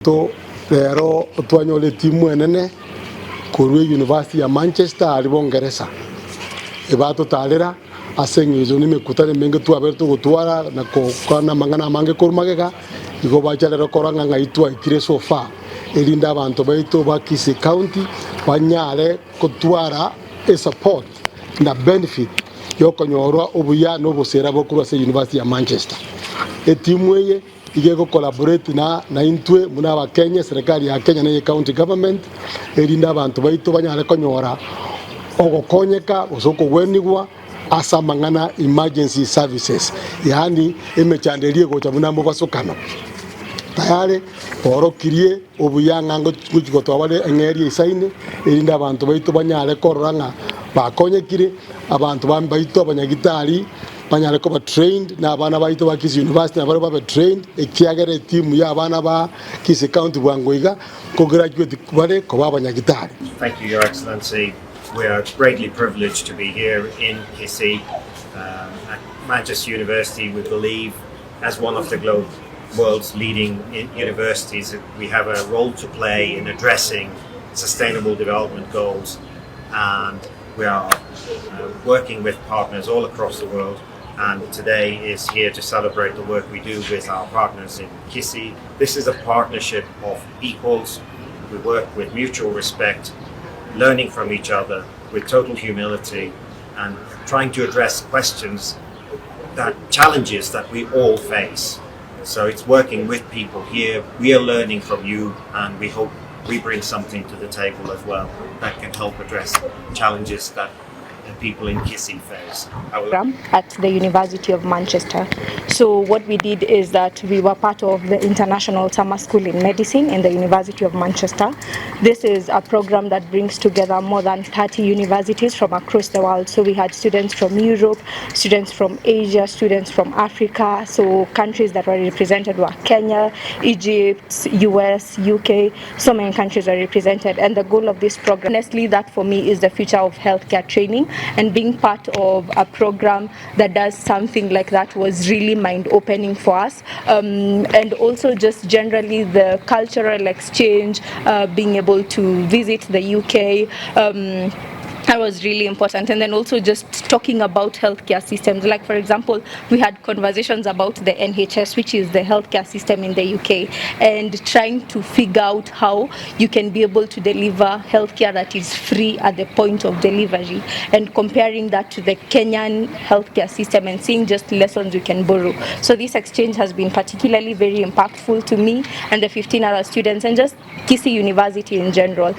To lero twanyole timu enene kurwe University ya Manchester ali Bongereza ibato talera asengizo nimekutane menge tu aberto gutwara na kokana mangana mange kurumagega igo bachalero koranga ngaitwa ikire sofa elinda abantu baito ba Kisii County banyale kutwara e support na benefit yokonyorwa obuya no bosera bokuru ase University ya Manchester etimu eye igeko collaborate na intwe muna wa Kenya serikali ya Kenya na county government elinda abantu baito banyale konyora ogokonyeka usoko wenigwa asa mangana emergency services yani emechandelie gocha munambo basokano tayari orokirie obuyanga ngo twabale engeri isaine elinda abantu baito banyale koranga bakonyekire abantu baito abanyagitari banyale ko ba trained na abana baito ba Kisii University na bari ba trained ekiagere team ya abana ba Kisii County bwangoiga ko graduate kubale ko babanyagitari. Thank you, Your Excellency. We are greatly privileged to be here in Kisii at Manchester University. We believe, as one of the world's leading universities, we have a role to play in addressing sustainable development goals, and we are working with partners all across the world. And today is here to celebrate the work we do with our partners in Kisii. This is a partnership of equals. We work with mutual respect, learning from each other with total humility, and trying to address challenges that we all face. So it's working with people here. We are learning from you, and we hope we bring something to the table as well that can help address challenges that people in Kisii face. At the University of Manchester. So what we did is that we were part of the International Summer School in Medicine in the University of Manchester. This is a program that brings together more than 30 universities from across the world. So we had students from Europe, students from Asia, students from Africa. So countries that were represented were Kenya, Egypt, US, UK. So many countries are represented. And the goal of this program, honestly, that for me is the future of healthcare training. And being part of a program that does something like that was really mind-opening for us. And also just generally the cultural exchange, being able to visit the UK, that was really important. And then also just talking about healthcare systems. Like, for example, we had conversations about the NHS, which is the healthcare system in the UK, and trying to figure out how you can be able to deliver healthcare that is free at the point of delivery, and comparing that to the Kenyan healthcare system and seeing just lessons we can borrow. So this exchange has been particularly very impactful to me and the 15 other students, and just Kisii University in general.